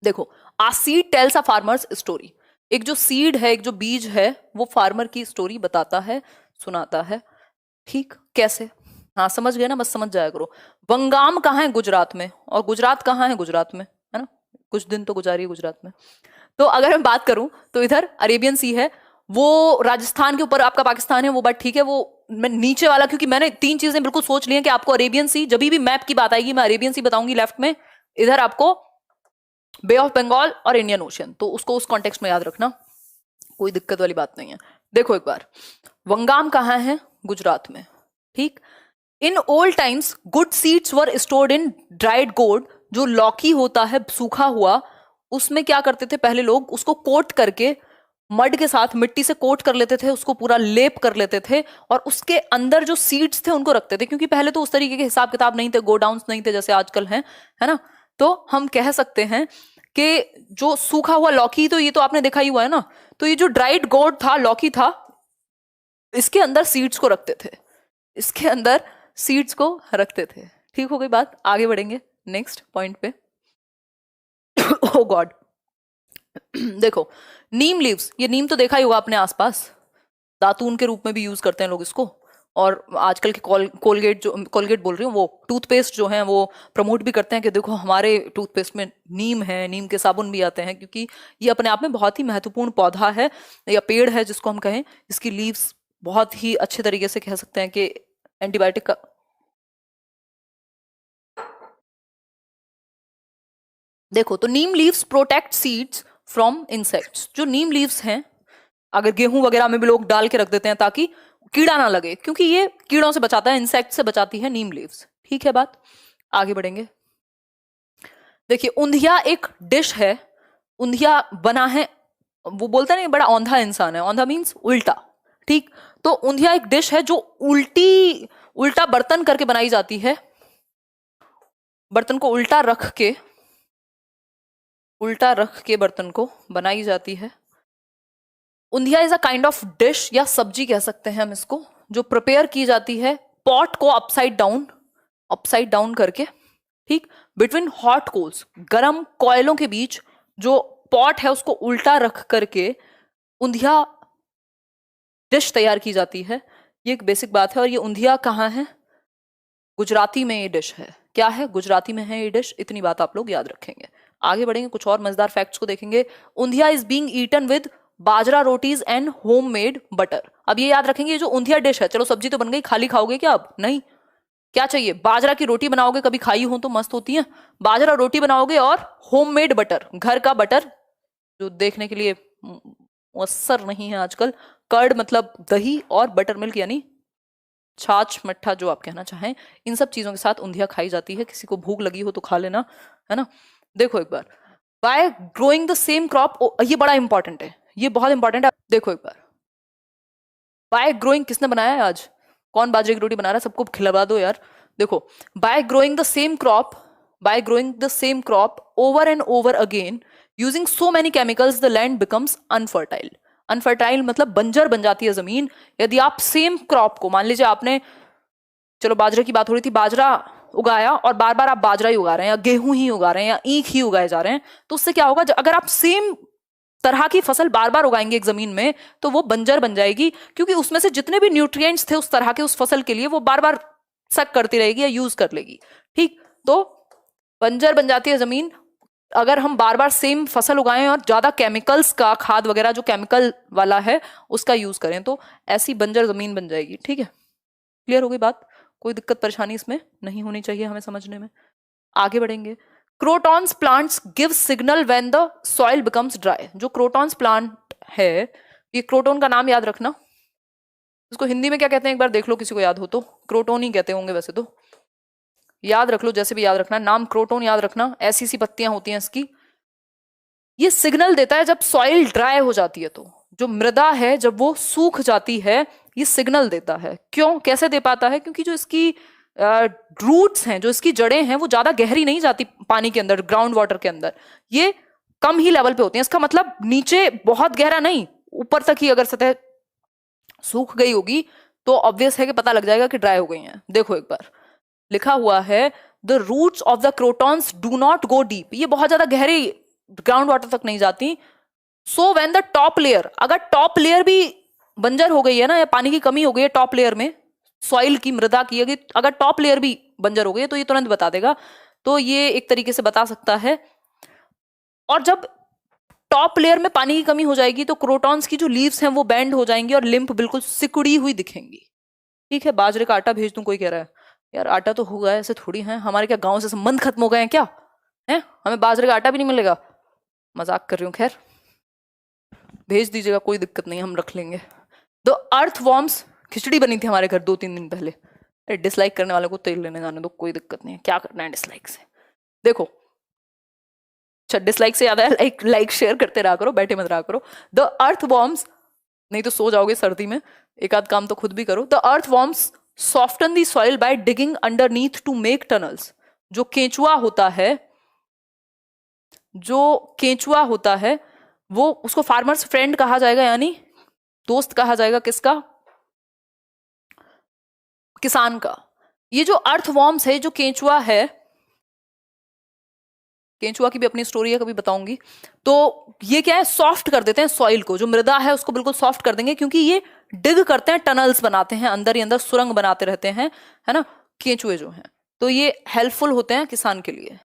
देखो, a seed tells a farmer's story. एक जो सीड है, एक जो बीज है, वो फार्मर की स्टोरी बताता है, सुनाता है। ठीक, कैसे? हाँ समझ गए ना, बस समझ जाया करो। वंगाम कहाँ है? गुजरात में। और गुजरात कहाँ है? गुजरात में, है ना? कुछ दिन तो गुजारी है गुजरात में। तो अगर मैं बात करूं तो इधर अरेबियन सी है, वो राजस्थान के ऊपर आपका पाकिस्तान है, वो बात ठीक है। वो मैं नीचे वाला, क्योंकि मैंने तीन चीजें बिल्कुल सोच ली हैं कि आपको अरेबियन सी, जब भी मैप की बात आएगी मैं अरेबियन सी बताऊंगी लेफ्ट में, इधर आपको बे ऑफ बंगाल और इंडियन ओशियन, तो उसको उस कॉन्टेक्स्ट में याद रखना, कोई दिक्कत वाली बात नहीं है। देखो एक बार, वंगाम कहाँ है? गुजरात में। ठीक। In old times good seeds were stored in dried gourd. जो लौकी होता है सूखा हुआ, उसमें क्या करते थे पहले लोग? उसको कोट करके, मड के साथ मिट्टी से कोट कर लेते थे, उसको पूरा लेप कर लेते थे, और उसके अंदर जो सीड्स थे उनको रखते थे, क्योंकि पहले तो उस तरीके के हिसाब किताब नहीं थे, गोडाउन्स नहीं थे जैसे आजकल हैं, है ना? तो हम कह सकते हैं कि जो सूखा हुआ लौकी, तो ये तो आपने देखा ही हुआ है ना, तो ये जो ड्राइड गोर्ड था, लौकी था, इसके अंदर सीड्स को रखते थे, इसके अंदर सीड्स को रखते थे। ठीक हो गई बात, आगे बढ़ेंगे नेक्स्ट पॉइंट पे। ओ गॉड। देखो, नीम लीव्स, ये नीम तो देखा ही होगा अपने आसपास, दातून के रूप में भी यूज करते हैं लोग इसको। और आजकल के कोलगेट, जो कोलगेट बोल रही हूँ, वो टूथपेस्ट जो है वो प्रमोट भी करते हैं कि देखो हमारे टूथपेस्ट में नीम है, नीम के साबुन भी आते हैं, क्योंकि ये अपने आप में बहुत ही महत्वपूर्ण पौधा है या पेड़ है जिसको हम कहें। इसकी लीव्स बहुत ही अच्छे तरीके से कह सकते हैं कि एंटीबायोटिक का। देखो, तो neem leaves protect seeds from insects. जो नीम लीव्स हैं, अगर गेहूं वगैरह में भी लोग डाल के रख देते हैं ताकि कीड़ा ना लगे, क्योंकि ये कीड़ों से बचाता है, इंसेक्ट से बचाती है नीम लीव्स। ठीक है बात, आगे बढ़ेंगे। देखिए, ऊंधिया एक डिश है। ऊंधिया बना है, वो बोलता नहीं बड़ा औंधा इंसान है, औंधा मीन्स उल्टा। ठीक, तो ऊंधिया एक डिश है जो उल्टा बर्तन करके बनाई जाती है, बर्तन को उल्टा रख के बर्तन को बनाई जाती है। Undhiyu is a kind of dish या सब्जी कह सकते हैं हम इसको, जो प्रिपेयर की जाती है पॉट को अपसाइड डाउन करके। ठीक, बिटवीन हॉट कोल्स, गरम कोयलों के बीच जो पॉट है उसको उल्टा रख करके ऊंधिया डिश तैयार की जाती है। ये एक बेसिक बात है। और ये ऊंधिया कहाँ है? गुजराती में ये डिश है। क्या है? गुजराती में है ये डिश। इतनी बात आप लोग याद रखेंगे। आगे बढ़ेंगे, कुछ और मजेदार फैक्ट्स को देखेंगे। Undhiyu is being eaten with bajra rotis and homemade butter. अब ये याद रखेंगे, ये जो ऊंधिया डिश है, चलो सब्जी तो बन गई, खाली खाओगे क्या? अब नहीं, क्या चाहिए? बाजरा की रोटी बनाओगे, कभी खाई हो तो मस्त होती है। बाजरा रोटी बनाओगे और होममेड बटर, घर का बटर, जो देखने के लिए मुयस्सर नहीं है आजकल। कर्ड मतलब दही, और बटर मिल्क यानी छाछ, मट्ठा, जो आप कहना चाहें, इन सब चीजों के साथ ऊंधिया खाई जाती है। किसी को भूख लगी हो तो खा लेना, है ना? देखो एक बार, by growing the same crop, ये बड़ा इंपॉर्टेंट है, ये बहुत इंपॉर्टेंट है। देखो एक बार, बाय ग्रोइंग किसने बनाया है आज? कौन बाजरे की रोटी बना रहा है? सबको खिलवा दो यार। देखो, bye growing the same crop, over and over again using so many chemicals, the land becomes unfertile. Unfertile मतलब बंजर बन जाती है जमीन। यदि आप सेम क्रॉप को, मान लीजिए आपने, चलो बाजरे की बात हो रही थी, बाजरा उगाया और बार बार आप बाजरा ही उगा रहे हैं, या गेहूं ही उगा रहे हैं, या ईख ही उगाए जा रहे हैं, तो उससे क्या होगा? अगर आप सेम तरह की फसल बार बार उगाएंगे एक जमीन में, तो वो बंजर बन जाएगी, क्योंकि उसमें से जितने भी न्यूट्रिएंट्स थे उस तरह के उस फसल के लिए, वो बार बार सक करती रहेगी या यूज कर लेगी। ठीक, तो बंजर बन जाती है जमीन अगर हम बार बार सेम फसल उगाएं और ज्यादा केमिकल्स का, खाद वगैरह जो केमिकल वाला है उसका यूज करें, तो ऐसी बंजर जमीन बन जाएगी। ठीक है, क्लियर हो गई बात? कोई दिक्कत परेशानी इसमें नहीं होनी चाहिए हमें समझने में। आगे बढ़ेंगे। Crotons plants give signal when the soil becomes dry. जो क्रोटॉन्स प्लांट है, ये क्रोटोन का नाम याद रखना। इसको हिंदी में क्या कहते हैं एक बार देख लो, किसी को याद हो तो। क्रोटोन ही कहते होंगे वैसे तो, याद रख लो, जैसे भी याद रखना नाम, क्रोटोन याद रखना। ऐसी सी पत्तियां होती हैं इसकी। ये सिग्नल देता है जब सॉइल ड्राई हो जाती है, तो जो मृदा है जब वो सूख जाती है, ये सिग्नल देता है। क्यों, कैसे दे पाता है? क्योंकि जो इसकी रूट्स हैं, जो इसकी जड़ें हैं, वो ज्यादा गहरी नहीं जाती पानी के अंदर, ग्राउंड वाटर के अंदर, ये कम ही लेवल पे होती हैं। इसका मतलब नीचे बहुत गहरा नहीं, ऊपर तक ही अगर सतह सूख गई होगी तो ऑब्वियस है कि पता लग जाएगा कि ड्राई हो गई हैं। देखो एक बार, लिखा हुआ है the roots of the crotons do not go deep. ये बहुत ज्यादा गहरी ग्राउंड वाटर तक नहीं जाती। So when the top layer, अगर टॉप लेयर भी बंजर हो गई है ना, या पानी की कमी हो गई है टॉप लेयर में, सॉइल की, मृदा की, अगर टॉप लेयर भी बंजर हो गई है तो ये तुरंत बता देगा। तो ये एक तरीके से बता सकता है। और जब टॉप लेयर में पानी की कमी हो जाएगी तो क्रोटॉन्स की जो लीव्स हैं वो बेंड हो जाएंगी और लिम्फ बिल्कुल सिकुड़ी हुई दिखेंगी। ठीक है, बाजरे का आटा भेज दूं, कोई कह रहा है यार आटा तो होगा, ऐसे थोड़ी है, हमारे क्या गांव से संबंध खत्म हो गए हैं क्या, है हमें बाजरे का आटा भी नहीं मिलेगा? मजाक कर रही हूँ, खैर भेज दीजिएगा, कोई दिक्कत नहीं, हम रख लेंगे। द अर्थ वॉर्म्स, खिचड़ी बनी थी हमारे घर 2-3 दिन पहले। अरे डिसलाइक करने वाले को तेल लेने जाने दो, कोई दिक्कत नहीं है, क्या करना है डिसलाइक से। देखो, अच्छा डिसलाइक से याद आया, लाइक लाइक शेयर करते रहा करो, बैठे मत रहा करो। द अर्थ वॉर्म्स, नहीं तो सो जाओगे सर्दी में, एक आध काम तो खुद भी करो। The earth worms soften the soil by digging underneath to make tunnels. जो केंचुआ होता है, वो उसको फार्मर्स फ्रेंड कहा जाएगा, यानी दोस्त कहा जाएगा, किसका? किसान का। ये जो अर्थ वॉर्म्स है, जो केंचुआ है, केंचुआ की भी अपनी स्टोरी है, कभी बताऊंगी। तो ये क्या है, सॉफ्ट कर देते हैं सॉइल को, जो मृदा है उसको बिल्कुल सॉफ्ट कर देंगे, क्योंकि ये डिग करते हैं, टनल्स बनाते हैं, अंदर ही अंदर सुरंग बनाते रहते हैं, है ना, केंचुए जो हैं। तो ये हेल्पफुल होते हैं किसान के लिए।